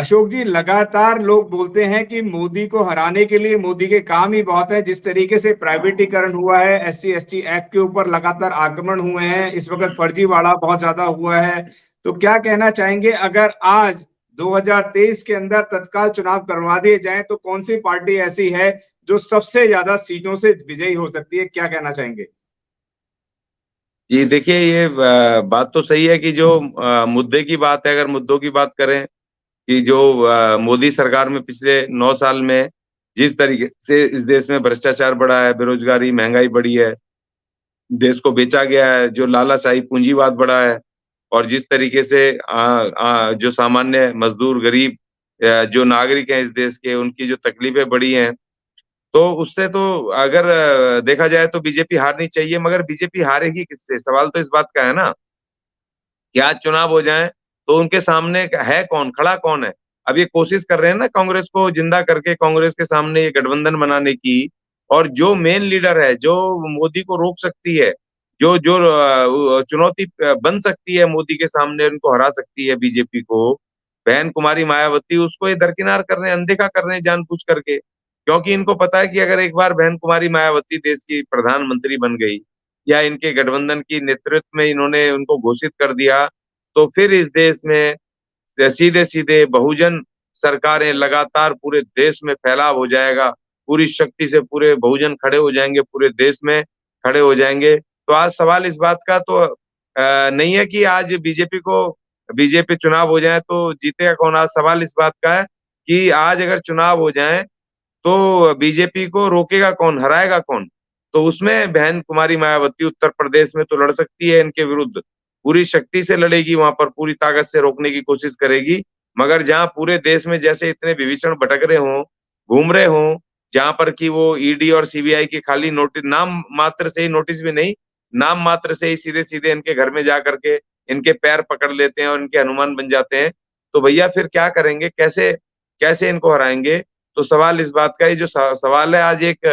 अशोक जी, लगातार लोग बोलते हैं कि मोदी को हराने के लिए मोदी के काम ही बहुत है। जिस तरीके से प्राइवेटीकरण हुआ है, एससी एसटी एक्ट के ऊपर लगातार आक्रमण हुए हैं, इस वक्त फर्जीवाड़ा बहुत ज्यादा हुआ है। तो क्या कहना चाहेंगे, अगर आज 2023 के अंदर तत्काल चुनाव करवा दिए जाएं तो कौन सी पार्टी ऐसी है जो सबसे ज्यादा सीटों से विजयी हो सकती है? क्या कहना चाहेंगे? जी देखिए, ये बात तो सही है कि जो मुद्दे की बात है, अगर मुद्दों की बात करें कि जो मोदी सरकार में पिछले 9 साल में जिस तरीके से इस देश में भ्रष्टाचार बढ़ा है, बेरोजगारी, महंगाई बढ़ी है, देश को बेचा गया है, जो लालाशाही पूंजीवाद बढ़ा है, और जिस तरीके से जो सामान्य मजदूर, गरीब, जो नागरिक हैं इस देश के, उनकी जो तकलीफें बढ़ी हैं, तो उससे तो अगर देखा जाए तो बीजेपी हारनी चाहिए। मगर बीजेपी हारेगी किससे? सवाल तो इस बात का है ना कि आज चुनाव हो जाए तो उनके सामने है कौन, खड़ा कौन है? अब ये कोशिश कर रहे हैं ना कांग्रेस को जिंदा करके कांग्रेस के सामने ये गठबंधन बनाने की। और जो मेन लीडर है, जो मोदी को रोक सकती है, जो जो चुनौती बन सकती है मोदी के सामने, उनको हरा सकती है बीजेपी को, बहन कुमारी मायावती, उसको ये दरकिनार कर रहे हैं, अनदेखा कर रहे हैं जानबूझ करके। क्योंकि इनको पता है कि अगर एक बार बहन कुमारी मायावती देश की प्रधानमंत्री बन गई, या इनके गठबंधन की नेतृत्व में इन्होंने उनको घोषित कर दिया, तो फिर इस देश में सीधे सीधे बहुजन सरकारें लगातार पूरे देश में फैलाव हो जाएगा। पूरी शक्ति से पूरे बहुजन खड़े हो जाएंगे, पूरे देश में खड़े हो जाएंगे। तो आज सवाल इस बात का तो नहीं है कि आज बीजेपी चुनाव हो जाए तो जीतेगा कौन। आज सवाल इस बात का है कि आज अगर चुनाव हो जाए तो बीजेपी को रोकेगा कौन, हराएगा कौन? तो उसमें बहन कुमारी मायावती उत्तर प्रदेश में तो लड़ सकती है इनके विरुद्ध, पूरी शक्ति से लड़ेगी, वहां पर पूरी ताकत से रोकने की कोशिश करेगी। मगर जहां पूरे देश में जैसे इतने विभीषण भटक रहे हों, घूम रहे हों, जहां पर कि वो ईडी और सीबीआई की खाली नोटिस, नाम मात्र से ही, नोटिस भी नहीं, नाम मात्र से ही सीधे सीधे इनके घर में जा करके इनके पैर पकड़ लेते हैं और इनके हनुमान बन जाते हैं, तो भैया फिर क्या करेंगे? कैसे कैसे इनको हराएंगे? तो सवाल इस बात का ही, जो सवाल है, आज एक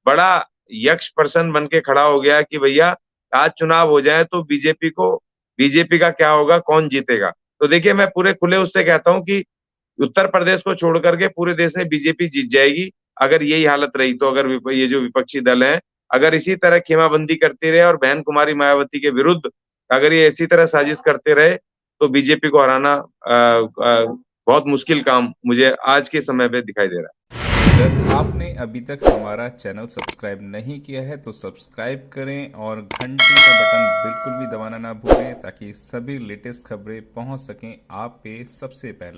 बड़ा यक्ष पर्सन बन के खड़ा हो गया कि भैया आज चुनाव हो जाए तो बीजेपी का क्या होगा, कौन जीतेगा? तो देखिए, मैं पूरे खुले उससे कहता हूं कि उत्तर प्रदेश को छोड़ करके पूरे देश में बीजेपी जीत जाएगी, अगर यही हालत रही तो। अगर ये जो विपक्षी दल हैं, अगर इसी तरह खेमाबंदी करते रहे और बहन कुमारी मायावती के विरुद्ध अगर ये इसी तरह साजिश करते रहे, तो बीजेपी को हराना बहुत मुश्किल काम मुझे आज के समय पे दिखाई दे रहा है। अगर आपने अभी तक हमारा चैनल सब्सक्राइब नहीं किया है तो सब्सक्राइब करें और घंटी का बटन बिल्कुल भी दबाना ना भूलें, ताकि सभी लेटेस्ट खबरें पहुंच सकें आप पे सबसे पहले।